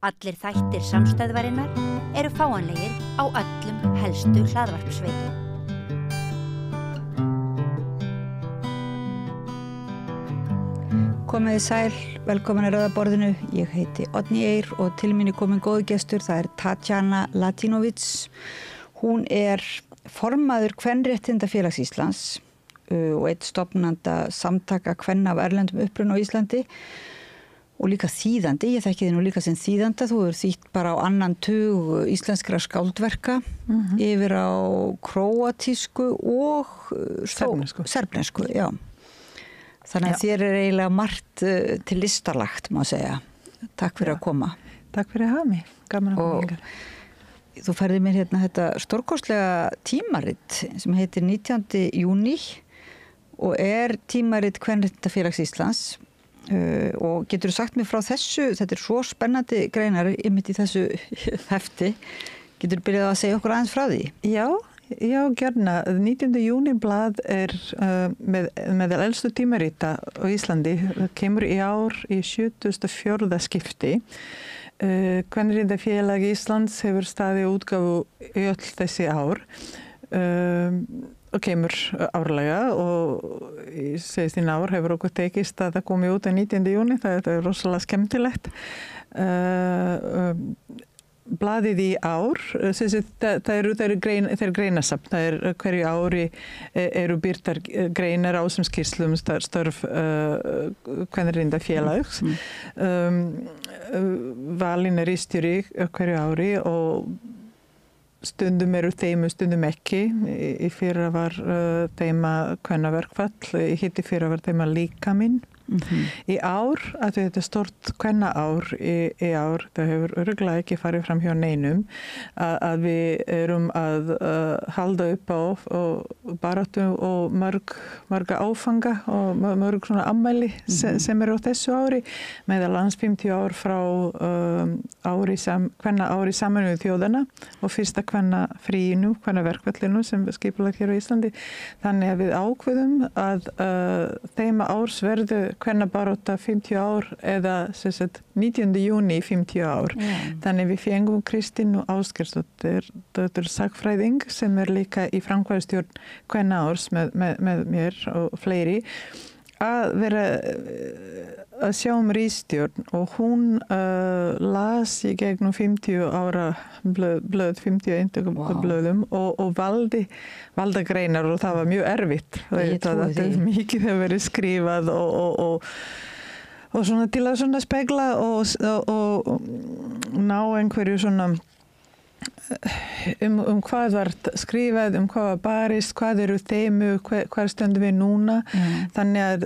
Allir þættir samstæðvarinnar eru fáanlegir á öllum helstu hlaðvarpsveitum. Komiði sæl, velkomin að Rauðaborðinu. Ég heiti Oddný Eir og til mín er komin góður gestur, það er Tatjana Latinovic. Hún er formaður Kvenréttindafélags Íslands og einn stofnanda samtaka kvenna af erlendum uppruna á Íslandi. Og líka þýðandi, ég þekki þið nú líka sem þýðanda, þú hefur þýtt bara á annan tug íslenskra skáldverka yfir á króatísku og serbnesku, já. Þannig að þér er eiginlega margt til listarlagt, má segja. Takk fyrir að koma. Takk fyrir að hafa mig, gaman að koma hingað. Þú færði mér hérna þetta stórkostlega tímarit sem heitir 19. júní og er tímarit Kvenréttindafélags Íslands. Og getur þú sagt mér frá þessu, þetta er svo spennandi greinar einmitt í þessu hefti, getur þú byrjað að segja okkur aðeins frá því? Já, gjörna. 19. júní blað er með elstu tímarita á Íslandi, kemur í ár í 74. skipti. Kvenréttindafélag Íslands hefur staðið útgáfu í öll þessi ár. Og kemur árlega og í síðan ár hefur okkur tekist að það komi út á 19. júní, það er rosalega skemmtilegt. Blaðið í ár, það er greinasafn, það er hverju ári eru birtar greinar á sem skýrslum störf Kvenréttindafélags. Valin er ritstjóri hverju ári og stundum eru þeim, stundum ekki. Í fyrra var þeima kvennaverkfall, í hitti fyrra var þeima líkaminn. Í ár, að þetta er stort kvennaár í ár, það hefur örugglega ekki farið fram hjá neinum, að við erum að halda upp á baráttu og marga áfanga og mörg svona ammæli sem eru á þessu ári, meðalans 50 ár frá kvennaári Sameinuðu þjóðanna og fyrsta kvennafríinu, kvennaverkfallinu sem skipulagt hér á Íslandi. Þannig að við ákveðum að þeima árs verðu kvennabarátta 50 ár eða 19. júní 50 ár. Þannig við fengum Kristínu Ásgeirsdóttir, dóttur sagfræðing sem er líka í framkvæmdastjórn kvennaárs með mér og fleiri, að vera að sjá ritstjórn og hún las í gegnum 50 ára blöð 50 eintökum blöðum og valda greinar og það var mjög erfitt. Það er mikið að vera skrifað og svona til að svona spegla og ná einhverju svona hvað var skrifað, hvað var barist, hvað eru þeimu, hvað stöndum við núna. Þannig að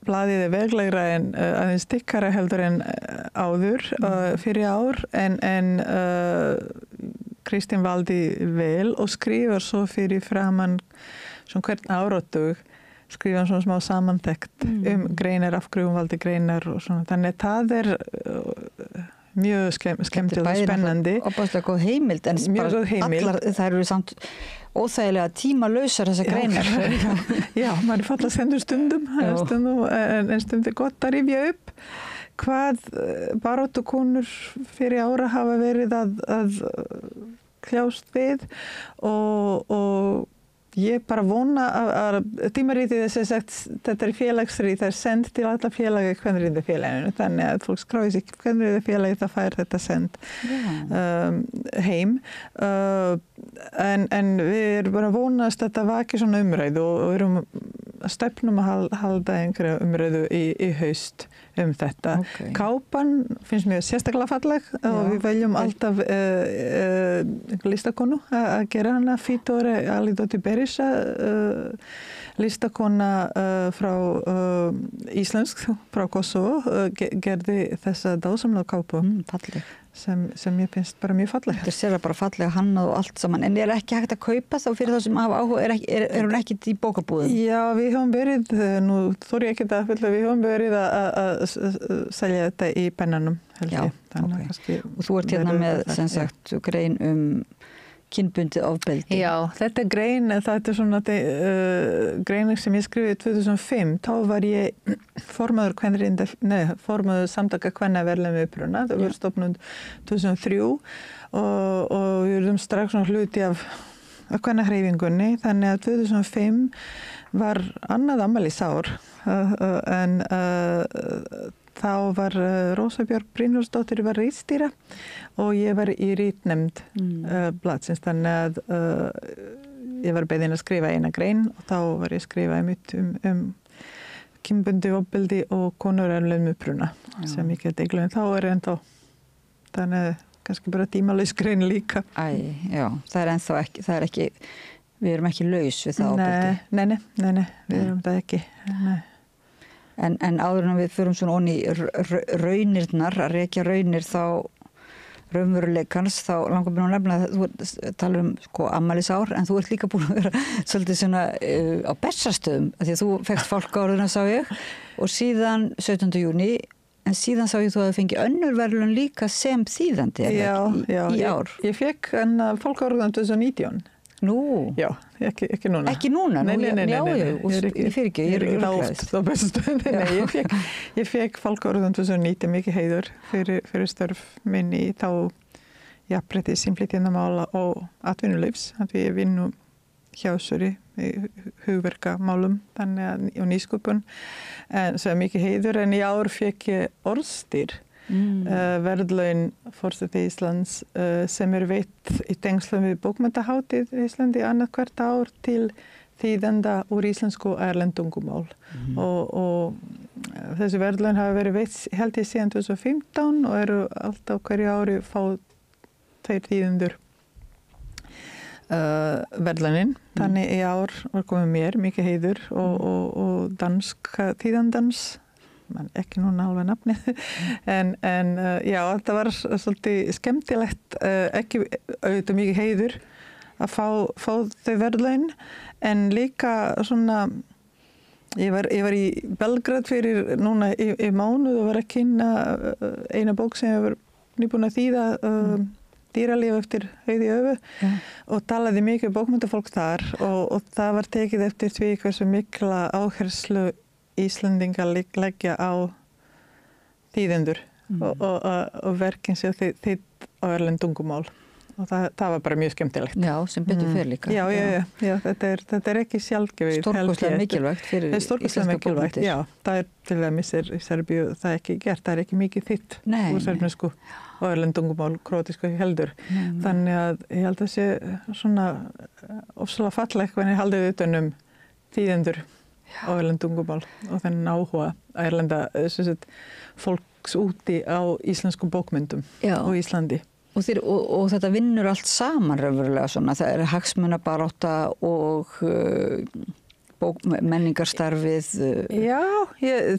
blaðið er veglegra en aðeins stikkara heldur en áður fyrir ár en Kristín valdi vel og skrifar svo fyrir framan svona hvern áratug, skrifar svona smá samantekt greinar, af hverju hún valdi greinar og svona. Þannig að það er mjög skemmtilega og spennandi. Opaslega góð heimild, en allar, það eru samt óþægilega tímalausar þessar greinar. Já, maður falla sendur stundum, en stundum gott að rifja upp hvað baráttukonur fyrir ára hafa verið að kljást við og ég bara vona að tímaritið þess að sagt, þetta er félagsrit, það er send til alla félagi í Kvenréttindafélaginu, þannig að fólk skráir sig í Kvenréttindafélagi, það fær þetta send heim. En við erum bara að vonast að þetta vaki svona umræðu og við erum að stefnum að halda einhverja umræðu í haust þetta. Kápan finnst mér sérstaklega falleg og við veljum alltaf listakonu að gera hana, Fitore Alidóttir Berisha, listakona frá íslensk, frá Kosovo, gerði þessa dásamlega kápu. Falleg. Sem ég finnst bara mjög falleg. Þetta er bara fallega hannað og allt saman. En er ekki hægt að kaupa þá fyrir þá sem hafa áhuga? Er hún ekkert í bókabúðum? Já, við höfum verið, nú þori ég ekki að fylla, við höfum verið að selja þetta í pennanum. Já, ok. Og þú ert hérna með, sem sagt, grein kynbundið ofbeldi. Já, þetta grein, þetta svona greining sem ég skrifið 2005, þá var ég formaður samtaka kvennaverðlum uppruna, það var stofnund 2003 og við erum strax svona hluti af kvennahreyfingunni, þannig að 2005 var annað afmælisár en þá var Rósa Björk Brynjólfsdóttir var ritstýra og ég var í ritnefnd blaðsins, þannig að ég var beðin að skrifa eina grein og þá var ég að skrifa einmitt kynbundið ofbeldi og konurerðlum uppruna sem ég get eiginlega þá ennþá, þannig að kannski bara tímalaus grein líka. Já, það er ennþá ekki, það er ekki, við erum ekki laus við það ofbeldi. Nei, við erum það ekki. Nei. En áður en við förum svona onni raunirnar, að rekja raunir þá raunveruleikans, þá langar mér að nefna að þú talar sko afmælisár, en þú ert líka búin að vera svolítið svona á Bessastöðum, af því að þú fékkst fálkaorðuna sá ég, og síðan 17. júní, en síðan sá ég þú að þú fengi önnur verðlaun líka sem þýðandi í ár. Ég fékk fálkaorðuna 2019. Nú? Já, ekki núna. Ekki núna? Nei. Ég fyrir ekki, ég er ekki ráðst á Bessastöðum. Nei, ég fékk fálkaorðuna 2019 mikið heiður fyrir störf minn í þá jafnréttis, innflytjendamála og atvinnulífs, að við vinnum hjá Össuri í hugverkamálum og nýsköpun, en svo mikið heiður, en í ár fékk ég orðstýr verðlaun forseti Íslands sem veitt í tengslum við bókmenntahátíð í Íslandi annað hvert ár til þýðenda úr íslensku og erlendungumál og þessi verðlaun hafa verið veitt held ég síðan 2015 og eru alltaf hverju ári fá 2 þýðendur verðlaunin, þannig í ár var komið mér mikið heiður og dansk þýðandans, man ekki núna alveg nafnið, en já, þetta var svolítið skemmtilegt, ekki auðvitað mikið heiður að fá þau verðlaun, en líka svona, ég var í Belgrad fyrir núna í mánuð og var að kynna eina bók sem ég var nýbúin að þýða, dýralíf eftir Auði Öfu og talaði mikið bókmennafólk þar og það var tekið eftir því hversu mikla áherslu Íslendingar leggja á þýðendur og verkin sér þýdd á erlendungumál og það var bara mjög skemmtilegt. Já, sem betur fyrir líka. Já, þetta ekki sjálfgefið. Stórkostlega mikilvægt fyrir íslenska bókmenntir. Já, það til dæmis í Serbíu það ekki gert, það ekki mikið þýtt úr serbnesku og erlendungumál, króatísku heldur. Þannig að ég held að sé svona ofsalega fallegt hvernig haldið utan þýðendur á erlendungumál og þennan áhuga erlenda fólks úti á íslensku bókmyndum og Íslandi. Og þetta vinnur allt saman raunverulega svona, það hagsmunabarátta og menningarstarfið,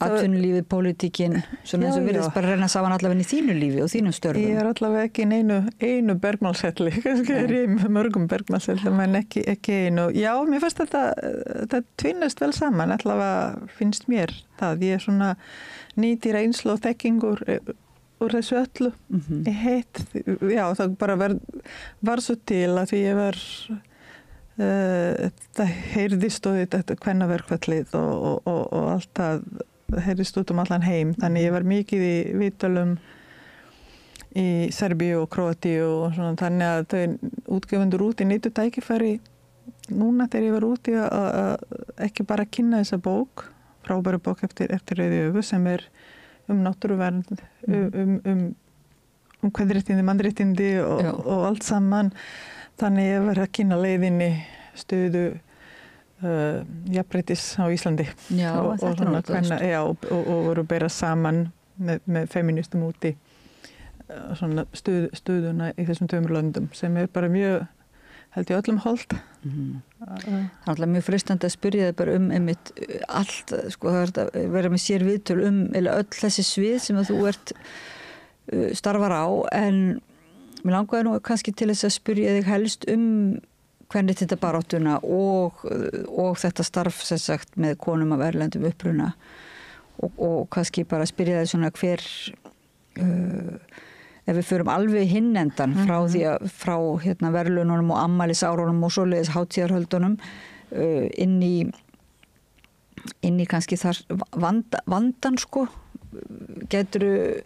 atvinnulífið, pólitíkin, svona eins og virðist bara reyna saman allavega í þínu lífi og þínum störfum. Ég allavega ekki í einu bergmálshelli, kannski ég í mörgum bergmálshellum, en ekki einu. Já, mér finnst þetta tvinnast vel saman, allavega finnst mér það. Ég svona nýti reynslu og þekkingur úr þessu öllu. Já, það bara var svo til að því ég var það heyrðist og þetta kvennaverkfallið og allt það heyrðist út allan heim, þannig ég var mikið í viðtölum í Serbíu og Króatíu og svona, þannig að þau útgefundur úti nýttu tækifæri núna þegar ég var úti að ekki bara kynna þessa bók, frábæru bók eftir Auði Öfu sem náttúruvernd, kvenréttindi, mannréttindi og allt saman. Þannig ég var að kynna leiðinni stöðu jafnréttis á Íslandi. Já, þetta er náttúrulega. Já, og voru að bera saman með feministum úti svona stöðuna í þessum 2 löndum sem bara mjög, held ég, öllum holdt. Það er alltaf mjög freistandi að spyrja þig bara einmitt allt, sko, það er að vera með sér viðtöl öll þessi svið sem að þú starfar á, en mér langaði nú kannski til þess að spyrja þig helst hvernig þetta baráttuna og þetta starf sem sagt með konum af erlendum uppruna og kannski bara spyrja þig svona hver ef við förum alveg hinn endan frá verðlaununum og afmælisárunum og svoleiðis hátíðarhöldunum inn í kannski þar vandan sko, gætirðu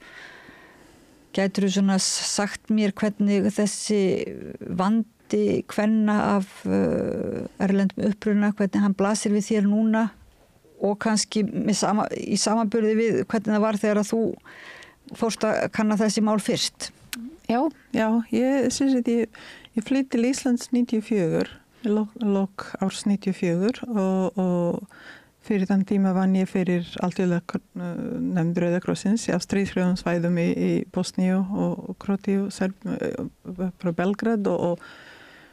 svona sagt mér hvernig þessi vandi kvenna af erlendum uppruna, hvernig hann blasir við þér núna og kannski í samanburði við hvernig það var þegar að þú fórst að kanna þessi mál fyrst? Já, ég flytti til Íslands 94, lok árs 94 og fyrir þann tíma vann ég fyrir alþjóðlega nefnd Rauða krossins á stríðshrjáðum svæðum í Bosníu og Króatíu, frá Belgrad og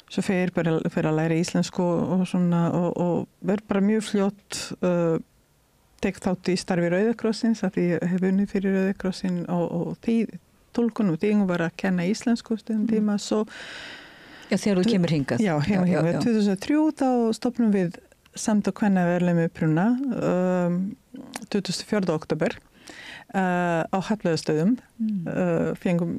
svo fyrir að læra íslensku og svona og verð bara mjög fljótt tekið þátt í starfi Rauða krossins að því ég hef unnið fyrir Rauða krossin og túlkun og þýðingum var að kenna íslensku stundum tíma svo. Já, þegar þú kemur hingað. Já, 2003 þá stofnum við Samtök kvenna af erlendum uppruna 24. október á Hallveigarstöðum fengum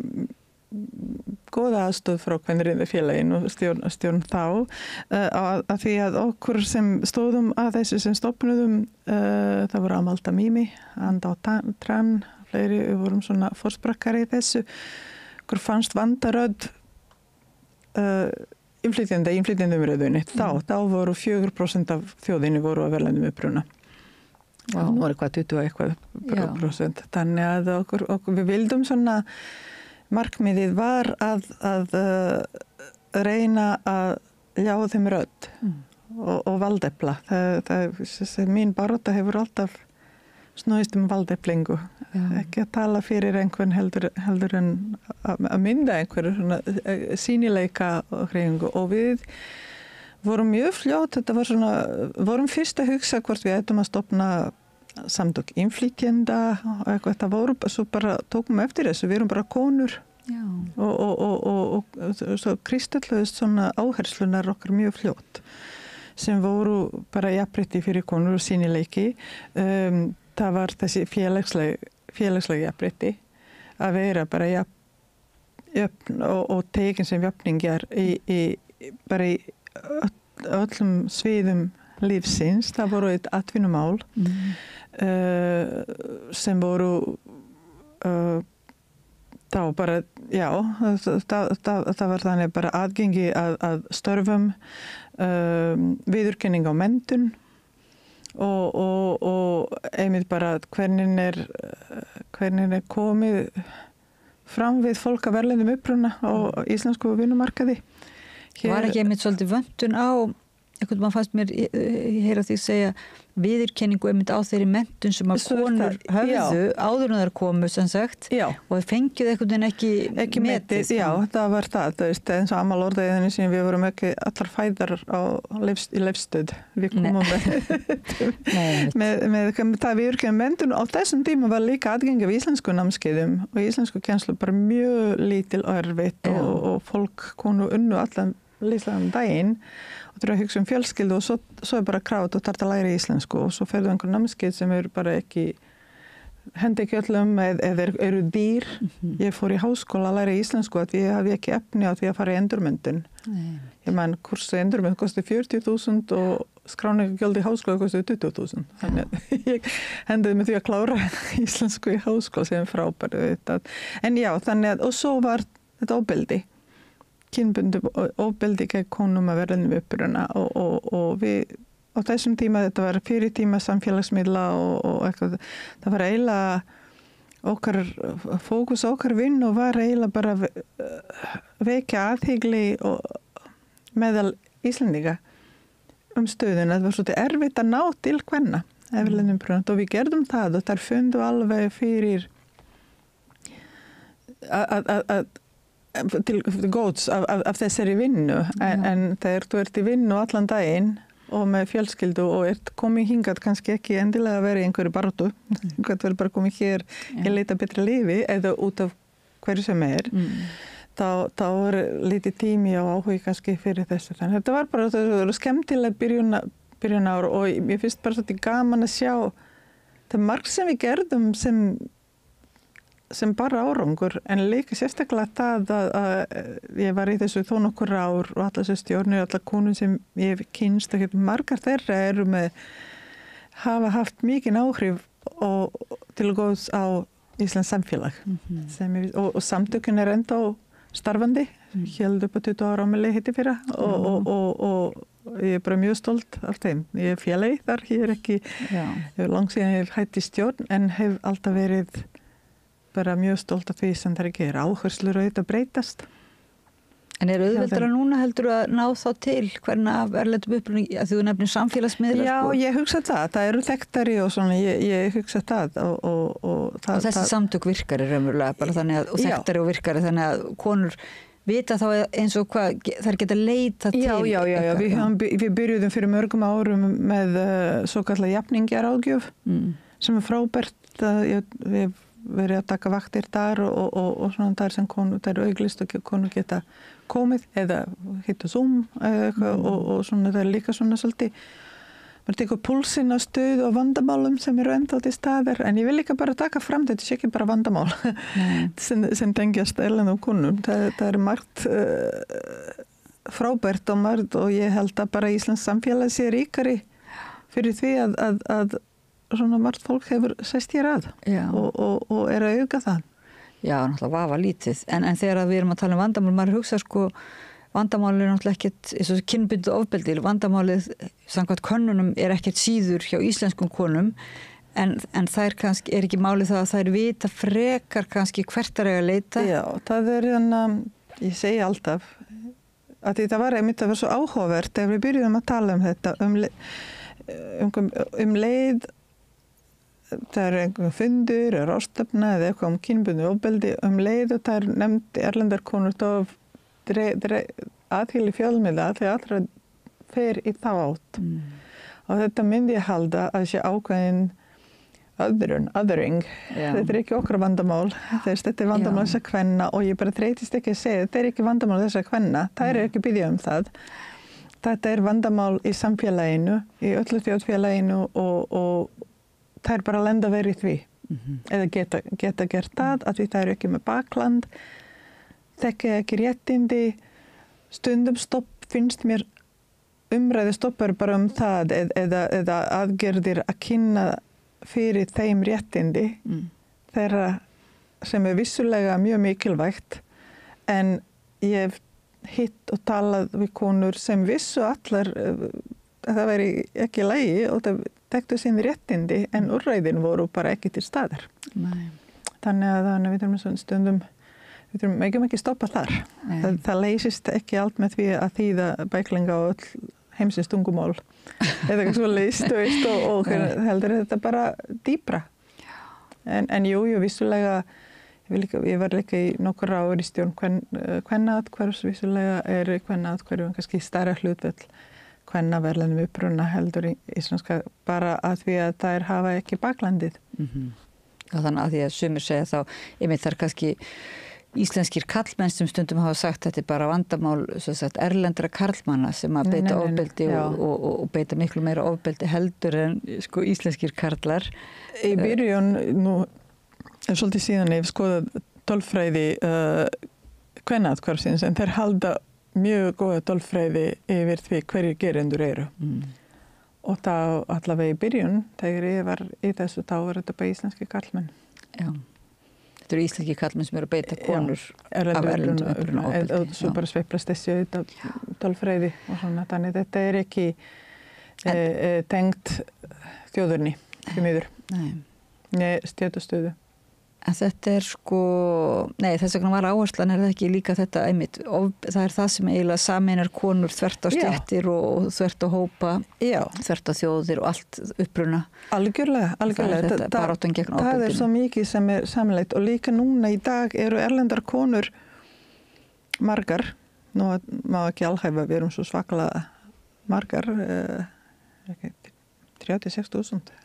góða aðstöð frá Kvenréttindafélaginu og stjórn þá að því að okkur sem stóðum að þessu sem stofnuðum það voru Amalda Mimi, Anda og Tran fleiri, við vorum svona forsprakkari í þessu okkur fannst vandarödd innflytjendumröðunni. Þá voru 4% af þjóðinni voru af erlendum uppruna. Nú var eitthvað 20%. Þannig að okkur við vildum svona, markmiðið var að reyna að ljá þeim rödd og valdefla. Mín barátta hefur alltaf snúist valdeflingu. Ekki að tala fyrir einhvern heldur en að mynda einhverju svona sýnileika hreyfingu og við vorum mjög fljótt, þetta var svona, vorum fyrst að hugsa hvort við ættum að stofna samtök innflytjenda og eitthvað, þetta voru svo bara tókum eftir þessu, við erum bara konur og svo kristalluðist svona áherslunar okkar mjög fljótt sem voru bara jafnrétti fyrir konur og sýnileiki. Það var þessi félagslega jafnrétti að vera bara jöfn og tekin sem jafningjar bara í öllum sviðum lífsins. Það voru eitt atvinnumál sem voru þá bara, það var þannig bara aðgengi að störfum, viðurkenning á menntun og einmitt bara hvernig er komið fram við fólk af erlendum uppruna á íslensku vinnumarkaði. Var ekki einmitt svolítið vöntun á, einhvern veginn fannst mér, ég heyra því segja, viðurkenningu einmitt á þeirri menntun sem að konur höfðu áður en þær komu sem sagt og það fengið einhvern veginn ekki metið. Já, það var það eins og Amal orðaði sem við vorum ekki allar fæðar í leifstöð. Við komum með það viðurkenningu menntun og á þessum tíma var líka aðgengi af íslensku námskeiðum og íslensku kennslu bara mjög lítil og erfitt og fólk konu unnu allan líslan daginn og þurfa að hugsa fjölskyldu og svo er bara krát og þarf að læra íslensku og svo ferðu einhver námskeið sem eru bara ekki hendi ekki öllum eða eru dýr. Ég fór í háskóla að læra íslensku að ég hafi ekki efni á því að fara í endurmenntun. Ég menn kursu endurmenntun kosti 40.000 og skráningagjöld í háskóla kosti 20.000. Þannig að ég hendiði mig því að klára íslensku í háskóla sem frábæri. En já, þannig að og svo var þetta ofbeldi. Kynbundið ofbeldi gegn konum af erlendum uppruna og við á þessum tíma, þetta var fyrir tíma samfélagsmiðla og eitthvað, það var eiginlega fókus okkar vinn og var eiginlega bara vekja athygli meðal Íslendinga stöðuna. Það var svolítið erfitt að ná til kvenna erlendum uppruna og við gerðum það og þar fundu alveg fyrir til góðs af þessari vinnu en þegar þú ert í vinnu allan daginn og með fjölskyldu og ert komið hingað kannski ekki endilega að vera í einhverju baráttu, þú verður bara komið hér í leita betra lífi eða út af hverju sem þá er lítið tími og áhugi kannski fyrir þessu. Þannig þetta var bara skemmtileg byrjunár og ég finnst bara svolítið gaman að sjá það margt sem við gerðum sem sem bara árangur en líka sérstaklega það að ég var í þessu þó nokkur ár og allar þessu stjórnir, allar konur sem ég hef kynst, margar þeirra eru hafa haft mikinn áhrif og til góðs á Íslands samfélag og samtökin enda starfandi, held upp á 20 ára ámæli hitti fyrra og ég bara mjög stolt af þeim. Ég félagi þar, ég ekki langt síðan ég hef hætti stjórn en hef alltaf verið bara mjög stolt af því sem það gera. Áherslur auðvitað breytast. En auðveldara núna heldur að ná þá til hvernig af erlendum uppruna að þú nefnir samfélagsmiðla? Já, ég hugsa það eru þekktari og svona, ég hugsa það og þessi samtök virkari raunverulega bara þannig að, og þekktari og virkari þannig að konur vita þá eins og hvað þær geta leita til. Já, við byrjuðum fyrir mörgum árum með svo kallar jafningjaráðgjöf sem frábært við verið að taka vaktir þar og svona þar sem það auglist og konur geta komið eða hitta Zoom og svona það líka svona svolítið maður tekur púlsinn á stöðu og vandamálum sem eru enda til staðar en ég vil líka bara taka fram þetta sé ekki bara vandamál sem tengjast erlendum konum það margt frábært og margt og ég held að bara Íslands samfélag sé ríkari fyrir því að svona margt fólk hefur sest hér að og að auka það. Já, náttúrulega vafa lítið. En þegar við erum að tala vandamál, maður hugsa vandamálið náttúrulega ekkert, eins og kynbundið ofbeldi, vandamálið samkvæmt könnunum ekkert síður hjá íslenskum konum, en þær kannski ekki málið það að þær vita frekar kannski hvert að leita. Já, það ég segi alltaf, að það var einmitt að vera svo áhugavert ef við byrjum að tala þetta, leið það einhver fundur, ráðstefna eða eitthvað kynbundið ofbeldi leið og það nefndi erlendar konur aðhili fjölmiðla þegar allra fer í þá átt og þetta myndi ég halda að sé ákveðin othering þetta ekki okkar vandamál þetta vandamál þess að kvenna og ég bara þreytist ekki að segja þetta ekki vandamál þess að kvenna það ekki byggja það þetta vandamál í samfélaginu í öllu þjóðfélaginu og það bara lenda verið því eða geta gert það að því það ekki með bakland þekki ekki réttindi stundum finnst mér umræði stoppar bara það eða aðgerðir að kynna fyrir þeim réttindi þeirra sem vissulega mjög mikilvægt en ég hef hitt og talað við konur sem vissu allar það væri ekki lægi og það tektu sín réttindi en úrræðin voru bara ekki til staðar. Þannig að við þurfum stundum við þurfum ekki stoppa þar. Það leysist ekki allt með því að þýða bæklinga og öll heimsins tungumál eða eitthvað svo leyst og heldur þetta bara dýpra. En jú, vissulega ég var líka í nokkur ár í stjórn kvennaatkvæðs vissulega kvennaatkvæðum kannski stærra hlutfall kvennaverðlunum uppruna heldur í íslenska bara að því að þær hafa ekki baklandið. Þannig að því að sumir segja þá, einmitt þar kannski íslenskir karlmenn sem stundum hafa sagt þetta bara vandamál erlendra karlmanna sem að beita ofbeldi og beita miklu meira ofbeldi heldur en íslenskir karlar. Í byrjun, nú svolítið síðan ég skoðað tölfræði kvennaatkvæðsins en þeir halda mjög góða tölfræði yfir því hverjir gerendur eru. Og þá allavega í byrjun, þegar ég var í þessu, þá var þetta bara íslenski karlmenn. Já, þetta eru íslenski karlmenn sem eru að beita konur af erlendum uppruna ofbeldi. Og svo bara sveiflast þessi auðvitað tölfræði og svona, þannig þetta ekki tengt þjóðurni, því miður. Nei, stjórnstöðu. En þetta þess vegna var áherslan það ekki líka þetta einmitt, það það sem eiginlega sameinar konur þvert á stéttir og þvert á hópa, þvert á þjóðir og allt uppruna. Algjörlega. Það svo mikið sem samleitt og líka núna í dag eru erlendar konur margar, nú má ekki alhæfa, við erum svo svakalega margar, 36.000.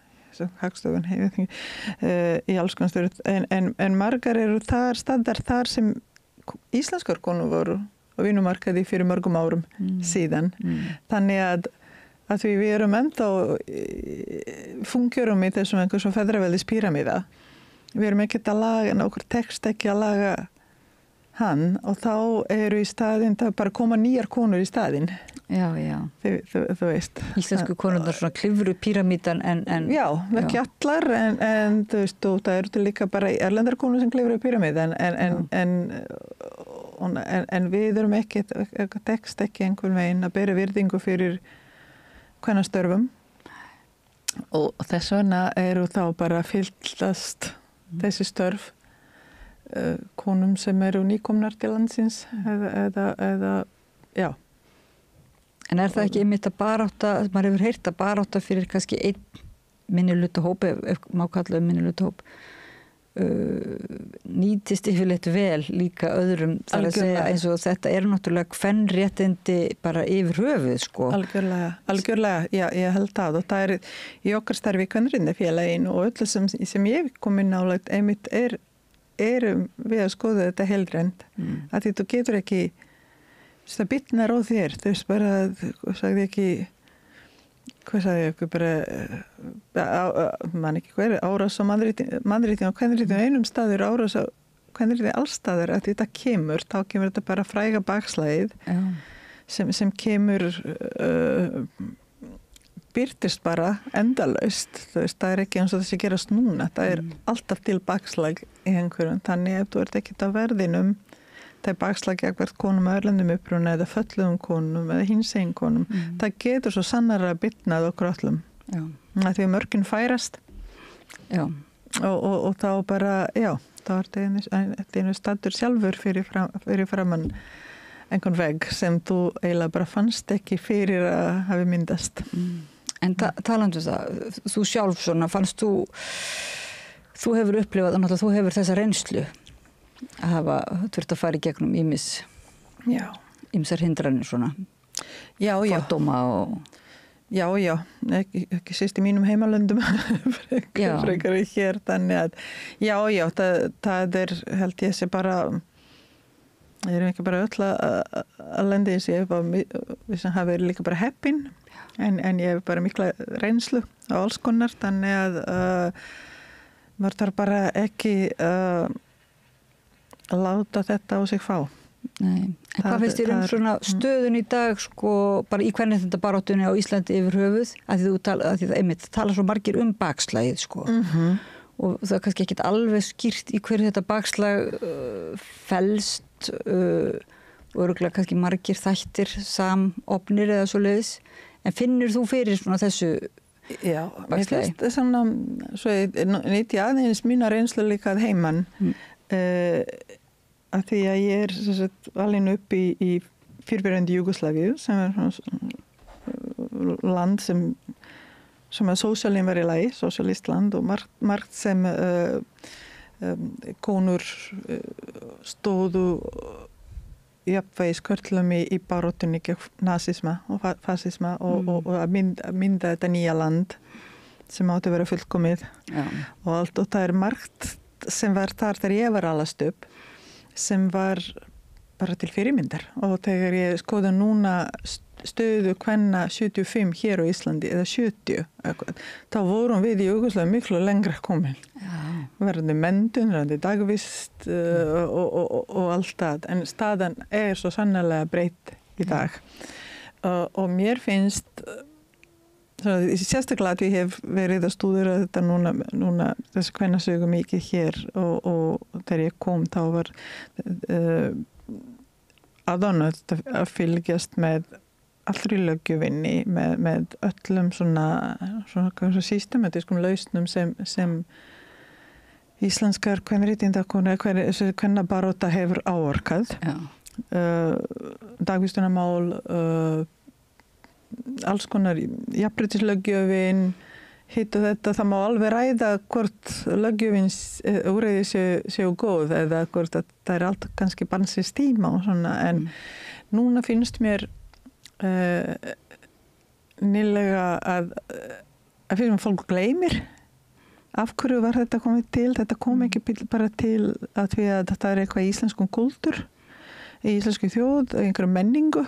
Hagstofun í alls konar stöður en margar eru þar staðar þar sem íslenskar konur voru á vinnumarkaði fyrir mörgum árum síðan. Þannig að við erum ennþá fungerum í þessum einhversum feðraveldis píramíða við erum ekkert að laga, okkur tekst ekki að laga hann og þá eru í staðinn, það bara koma nýjar konur í staðinn. Já. Þú veist. Íslensku konurnar svona klifru píramítan en Já, ekki allar en þú veist, og það eru til líka bara erlendar konur sem klifru píramítan en við erum ekki, tekst ekki einhvern veginn að bera virðingu fyrir kvennastörfum og þess vegna eru þá bara fyllast þessi störf konum sem eru nýkomnar til landsins eða já. En það ekki einmitt að barátta, maður hefur heyrt að barátta fyrir kannski einn minnihlutahóp, ef má kalla minnihlutahóp, nýtist yfirleitt vel líka öðrum, þar að segja eins og þetta náttúrulega kvenréttindi bara yfir höfuð, sko. Algjörlega, já, ég held að og það í okkar starfi kvenréttindafélaginu og öllu sem ég kom inn nálægt einmitt erum við að skoða þetta heilrænt að því þú getur ekki það bitnar á þér þú veist bara, sagði ekki hvað sagði ég bara man ekki hver árás á mannréttin og kvenréttin á einum staður árás á kvenréttin allstaður að þetta kemur, þá kemur þetta bara fræga bakslagið sem kemur byrtist bara endalaust, þú veist, það ekki eins og þessi gerast núna, það alltaf til bakslag í einhverjum, þannig ef þú ert ekkert á verðinum, það bakslagi að hvert konum að erlendum uppruna eða föllum konum eða hinsegin konum, það getur svo sannarlega bitnað okkur öllum, að því að mörkin færast og þá bara, já, þá er þetta einu statur sjálfur fyrir framann einhvern vegg sem þú eiginlega bara fannst ekki fyrir að hafi myndast. En talandu það, þú sjálf svona, fannst þú hefur upplifað, náttúrulega þú hefur þessa reynslu að hafa þurft að fara í gegnum ýmsar hindranir svona, fordóma og... Já, ekki síst í mínum heimalöndum frekar hér, þannig að það held ég sé bara erum ekki bara öll að lenda í sig við sem hafa verið líka bara heppin en ég hef bara mikla reynslu á alls konar, þannig að maður þarf bara ekki að láta þetta á sig fá. Nei, en hvað finnst þér svona stöðun í dag sko, bara í kvenréttindabaráttunni á Íslandi yfir höfuð, að því það einmitt tala svo margir bakslagið sko og það kannski ekkert alveg skýrt í hverju þetta bakslag felst og örugglega kannski margir þættir samofnir eða svoleiðis, en finnur þú fyrir svona þessu bakslagi? Mér finnst svona, svo nýtti aðeins mína reynslu líka að heiman að því að ég alin upp í fyrrverandi Júgoslavíu sem land sem að sósíalinn var í lagi, sósíalistland og margt sem konur stóðu jafnvægis körlum í baróttunni gegn nasisma og fasisma og að mynda þetta nýja land sem átti að vera fullkomið og allt, og það margt sem var þar þegar ég var alast upp sem var bara til fyrirmyndar, og þegar ég skoða núna stöðu kvenna 75 hér á Íslandi eða 70, þá vorum við í Júgóslavíu miklu lengra komin. Verðandi menntun, verðandi dagvist og allt það, en staðan svo sannarlega breytt í dag. Og mér finnst sérstaklega að ég hef verið að stúdera þetta núna þessi kvennasögu mikið hér og þegar ég kom þá var aðanöð að fylgjast með allri löggjöfinni með öllum svona systematískum lausnum sem íslenskar kvenréttindakonur kvennabarátta hefur áorkað. Dagvistunarmál, alls konar jafnréttislöggjöfin, hitt og þetta, það má alveg ræða hvort löggjöfin úrreiði séu góð eða hvort að það allt kannski bansins tíma og svona, en núna finnst mér nýlega að fyrir fólk gleymir af hverju var þetta komið til. Þetta kom ekki bara til að því að þetta eitthvað í íslenskum kultúr, í íslensku þjóð, einhverju menningu,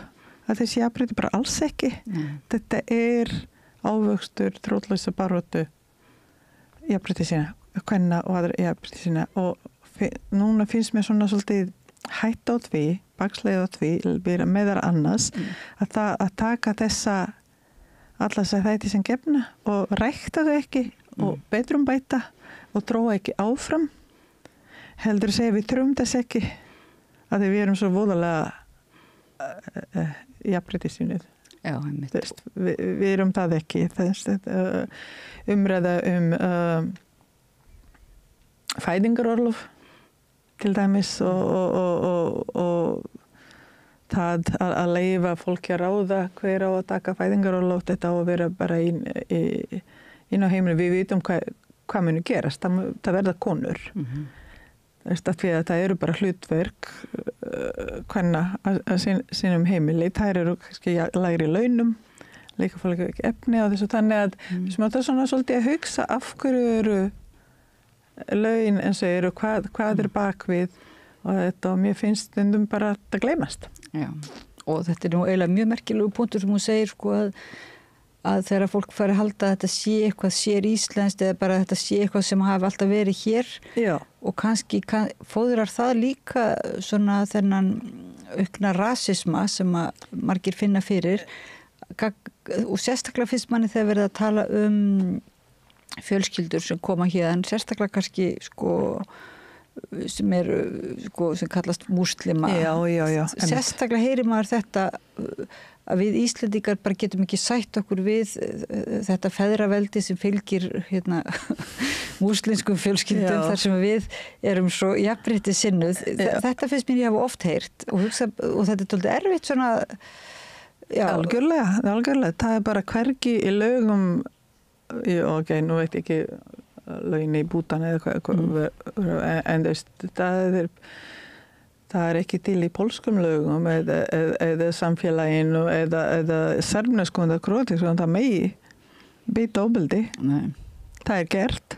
að þessi jafnrétti bara alls ekki. Þetta ávöxtur þróttlausa baráttu jafnrétti sína kvenna og aðra jafnrétti sína og núna finnst mér svona svolítið hætt á því, baksleið á því meðal annars að taka þessa alla þess að þætti sem gefna og rækta þau ekki og betrumbæta og dróa ekki áfram heldur að segja við trúum þess ekki að við erum svo voðalega jafnréttissinnuð. Já, einmitt. Við erum það ekki. Umræða fæðingarorlof til dæmis og það að leyfa fólki að ráða hver á að taka fæðingarorlof, þetta á að vera bara inn á heimilinu. Við vitum hvað muni gerast, það verða konur. Það eru bara hlutverk kvenna að sínum heimili, þær eru kannski lægri launum, líka fólk ekki efni á þessu, þannig að við smátt svona svolítið að hugsa af hverju eru laun eins og eru, hvað er bakvið og þetta og mér finnst stundum bara að það gleymast. Já, og þetta nú eiginlega mjög merkilegu punktur sem hún segir að þegar fólk fari að halda að þetta sé eitthvað sér íslenskt eða bara þetta sé eitthvað sem hafi alltaf verið hér. Já. Og kannski fóðrar það líka svona þennan aukna rasisma sem að margir finna fyrir og sérstaklega finnst manni þegar verið að tala fjölskyldur sem koma hér en sérstaklega kannski sem kallast múslima. Já. Sérstaklega heyrir maður þetta að við Íslendingar bara getum ekki sætt okkur við þetta feðraveldi sem fylgir múslimskum fjölskyldum þar sem við erum svo jafnréttissinnuð. Þetta finnst mér ég hafa oft heyrt og þetta er dálítið erfitt svona. Já. Algjörlega. Það er bara hvergi í lögum nú veit ekki lögin í Bútan eða hvað en það er ekki til í pólskum lögum eða samfélaginu eða serbneskum eða króatískum, það megi beita ofbeldi. Það er gert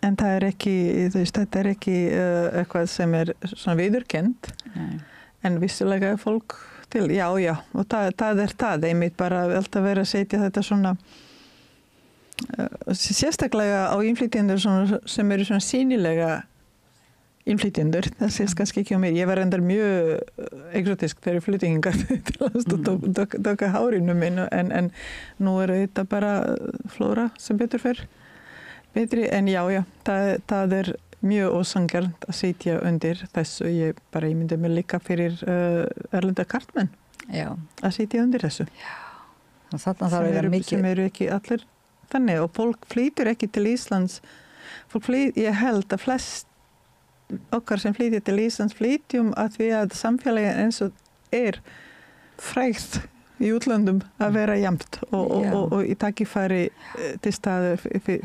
en það er ekki, þetta er ekki eitthvað sem er svona viðurkennt. En vissulega er fólk til, já og það er það einmitt bara alltaf verið að setja þetta svona sérstaklega á innflytjendur sem eru svona sýnilega innflytjendur, það sést kannski ekki á mér. Ég var endar mjög exotisk þegar ég flytti hingað til að taka hárinu minn en nú eru þetta bara flóra sem betur fer betri en já, það er mjög ósanngjarnt að sitja undir þessu. Ég myndi mig líka fyrir erlenda karlmenn að sitja undir þessu. Sem eru ekki allir þannig og fólk flýtur ekki til Íslands. Ég held að flest okkar sem flytja til Íslands flytjum að því að samfélagið eins og frægt í útlöndum að vera jafnt og í tækifæri til staðar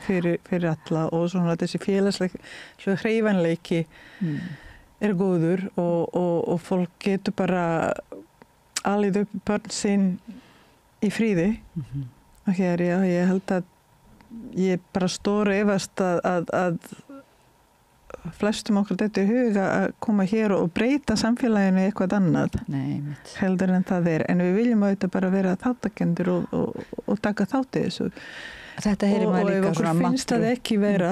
fyrir alla og svona þessi félagslega hreyfanleiki er góður og fólk getur bara alið upp börn sinn í fríði og hér ég held að ég bara stóra efast að flestum okkur þetta í huga að koma hér og breyta samfélaginu eitthvað annað heldur en það er. En við viljum auðvitað bara vera þáttakendur og taka þátt í þessu. Þetta heyrir maður líka svona mantru. Og ef okkur finnst það ekki vera,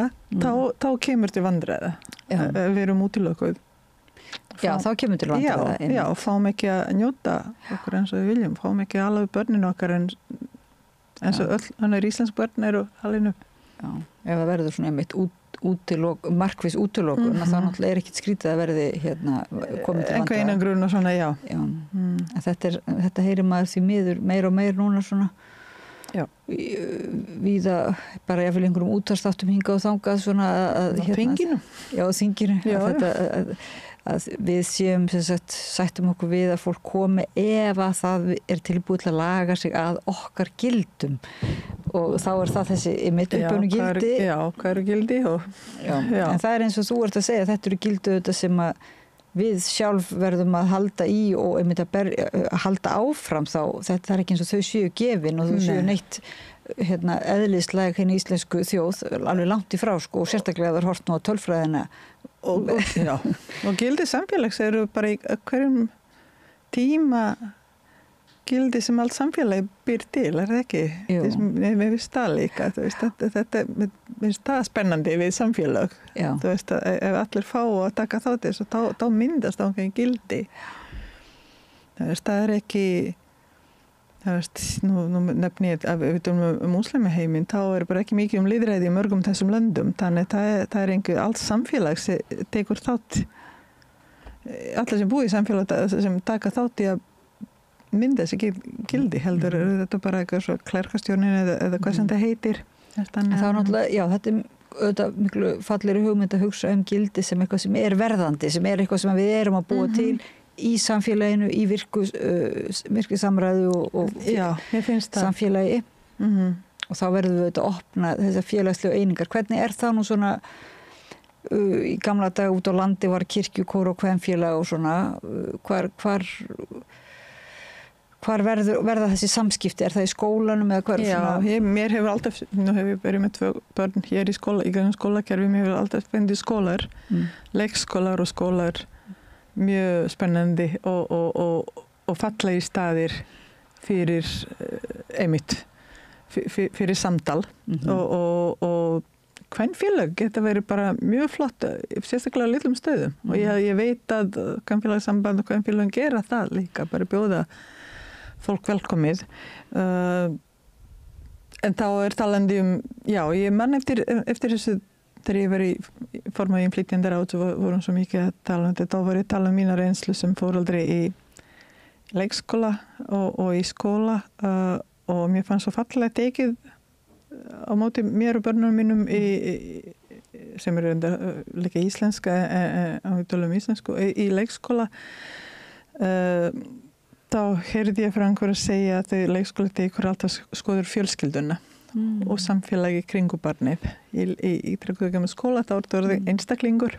þá kemur til vandræða. Við erum útilokuð. Já, þá kemur til vandræða. Já, og fáum ekki að njóta okkur eins og við viljum. Fáum ekki að ala upp börninu okkar eins og öll íslensk börn eru alin upp. Já, ef það verður svona einmitt markviss útilokun þá náttúrulega ekkert skrítið að verði komið til einhver einangrun og svona, Þetta heyrir maður því miður meir og meir núna svona víða bara jafnvel einhverjum útvarpsþáttum hingað og þangað svona þinginu að við séum sættum okkur við að fólk komi ef að það er tilbúið til að laga sig að okkar gildum og þá er það þessi uppbjónu gildi. Hvað eru gildi? En það er eins og þú ert að segja, þetta eru gildi þetta sem að við sjálf verðum að halda í og halda áfram þá. Þetta er ekki eins og þau séu gefin og þau séu neitt eðlislega henni íslensku þjóð alveg langt í frá og sérstaklega það er hort nú á tölfræðina og gildi samfélags eru bara í hverjum tíma gildi sem allt samfélagi býr til, það ekki? Mér finnst það líka, þetta finnst það spennandi við samfélag. Þú veist, ef allir fá að taka þátt þessu, þá myndast það ákveðin gildi. Það er ekki, það veist, nú nefni ég að við tölum múslimiheiminn, þá er bara ekki mikið lýðræði í mörgum þessum löndum, þannig það er einhver allt samfélag sem tekur þátt, allir sem búi í samfélag sem taka þátt í að mynda þessi gildi, heldur þetta bara eitthvað svo klærkastjórnin eða hvað sem þetta heitir. Það er náttúrulega, já, þetta auðvitað miklu fallegri hugmynd að hugsa gildi sem eitthvað sem er verðandi, sem er eitthvað sem við erum að búa til í samfélaginu, í virku samræðu og samfélagi og þá verðum við að opna þessar félagslegu einingar. Hvernig er það nú svona í gamla dag út á landi var kirkjukór og kvenfélag og svona hvar verða þessi samskipti? Er það í skólanum eða hvar? Já, mér hefur alltaf, nú hefur ég verið með 2 börn hér í skóla, í grunn skólakerfi, mér hefur alltaf fundið skólar, leikskólar og skólar mjög spennandi og fallegi staðir fyrir einmitt fyrir samtal og kvenfélag geta verið bara mjög flott sérstaklega á litlum stöðum og ég veit að kvenfélagssamband og kvenfélag gera það líka, bara bjóða fólk velkomið en þá er talandi já, ég man eftir þessu þegar ég var í formaði innflytjendaráð så vorum svo mikið að tala þetta, þá var ég að tala mína reynslu sem foreldri í leikskóla og í skóla og mér fannst svo fallegt tekið á móti mér og börnunum mínum sem eru líka íslenska á við tölum íslensku í leikskóla þá heyrði ég frá einhver að segja að þau leikskóla tekur alltaf skoður fjölskylduna og samfélagi kringu barnið í trygguðum skóla þá er það einstaklingur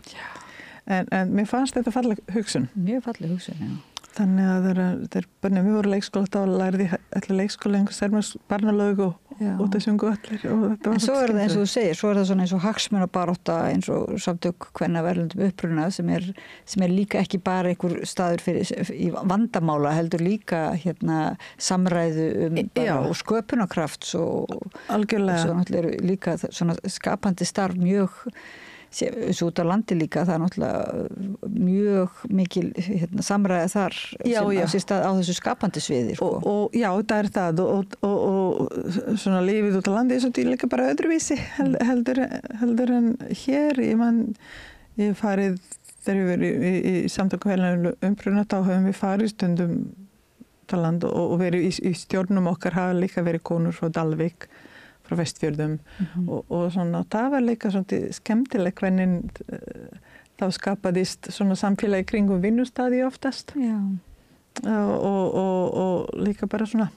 en mér fannst þetta falleg hugsun mjög falleg hugsun, já þannig að þegar börnum við voru leikskóla þá lærði allir leikskóla einhver sérmars barnalög og það sungu allir en svo er það eins og þú segir, svo er það svona eins og hagsmunabarátta eins og samtök kvenna af erlendum uppruna sem er líka ekki bara einhver staður í vandamála heldur líka samræðu bara og sköpunarkraft algjörlega og svo náttúrulega líka svona skapandi starf mjög svo út á landi líka, það er náttúrulega mjög mikil samræða þar á sér stað á þessu skapandi sviði sko. og já, það er það og svona lífið út á landi er svo líka bara öðruvísi heldur en hér ég farið þegar við verið í samtöku umbruna þá höfum við farið stundum út á land og verið í stjórnum okkar hafa líka verið konur frá Dalvík frá Vestfjörðum og svona það var líka svona skemmtileg hvernig þá skapaðist svona samfélagi kringum vinnustaði oftast og líka bara svona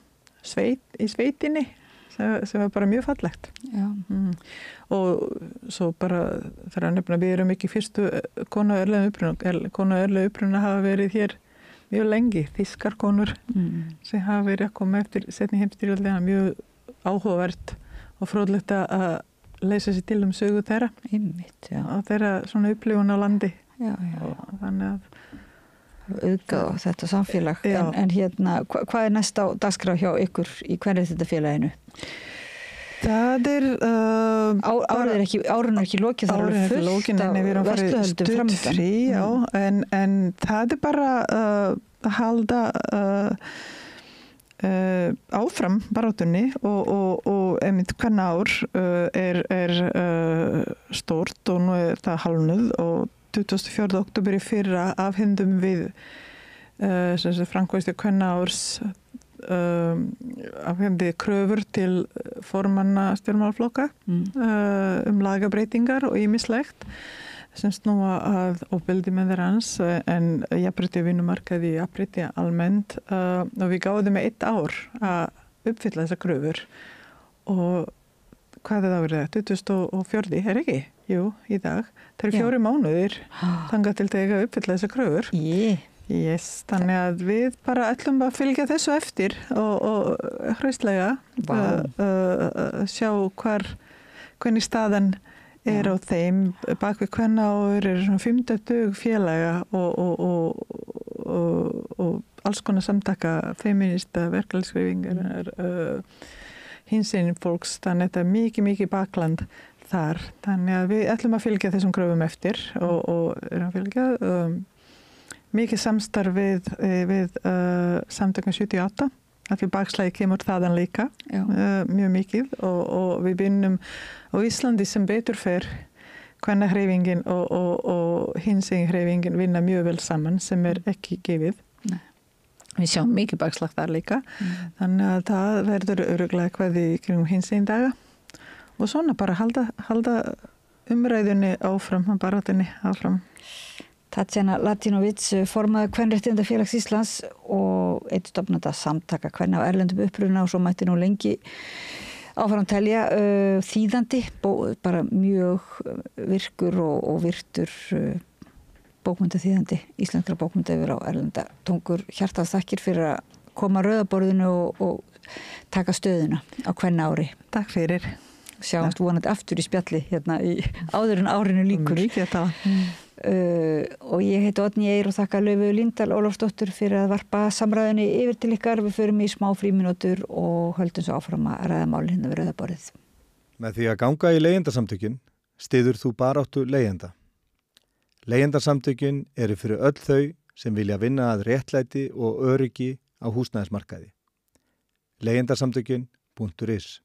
í sveitinni sem var bara mjög fallegt og svo bara þegar nefna við erum ekki fyrstu konu erlegu uppruna hafa verið hér mjög lengi, þýskar konur sem hafa verið að koma eftir seinni heimsstyrjöldina mjög áhugavert og fróðlegt að leysa sér til sögu þeirra og þeirra svona upplifun á landi og þannig að auðgað þetta samfélag en hvað er næst á dagskrá hjá ykkur í kvenréttindafélaginu? Það er árun er ekki lokið, það er fullt af versluhöldum framöndan en það er bara að halda áfram baráttunni og einmitt hvern ár er stórt og nú er það hálfnuð og 24. október í fyrra afhendum við framkvæmstu hvern árs afhendi kröfur til formanna stjórnmálaflokka lagabreitingar og ýmislegt sem snúa að ofbeldi meðarans en jafnrétti vinnumarkaði jafnrétti almennt og við gáðum með 1 ár að uppfylla þessar kröfur og hvað er það verið það? 2004, er ekki? Jú, í dag. Það eru 4 mánuðir þangað til þegar uppfylla þessar kröfur. Þannig að við bara ætlum að fylgja þessu eftir og hraustlega sjá hvernig staðan er á þeim bak við hvenna og eru svona 50 félaga og alls konar samtaka, feminista, verkalýðshreyfingar, hinsegin fólks, þannig að þetta er mikið bakland þar. Þannig að við ætlum að fylgja þessum kröfum eftir og erum að fylgja mikið samstarf við samtökum 78, af því bakslagi kemur þaðan líka, mjög mikið og við vinnum á Íslandi sem betur fer kvennahreyfingin og hinsegin hreyfingin vinna mjög vel saman sem ekki gefið. Nei. Við sjáum mikið bakslag þar líka, þannig að það verður örugglega eitthvað í kringum hinsegin daga og svona bara halda umræðunni áfram, baráttunni áfram. Tatjana Latinovic, formaður Kvenréttindafélags Íslands og einn stofnanda samtaka kvenna á erlendum uppruna og svo mætti nú lengi áfram telja, þýðandi, bara mjög virkur og virtur bókmyndaþýðandi, íslenskra bókmynda yfir á erlenda tungur. Hjartans þakkir fyrir að koma að rauðaborðinu og taka stöðuna á kvenna ári. Takk fyrir. Sjáumst vonandi aftur í spjalli hérna áður en árinu líkur. Og ég heiti Oddný Eir og þakka Laufey Líndal Ólafsdóttur fyrir að varpa samræðinni yfir til ykkar. Við förum í smá frímínútur og höldum svo áfram að ræða málin hérna við rauðaborðið. Með því að ganga í leigjendasamtökin styður þú baráttu leigjenda. Leigjendasamtökin eru fyrir öll þau sem vilja vinna að réttlæti og öryggi á húsnæðismarkaði. Leigjendasamtökin.is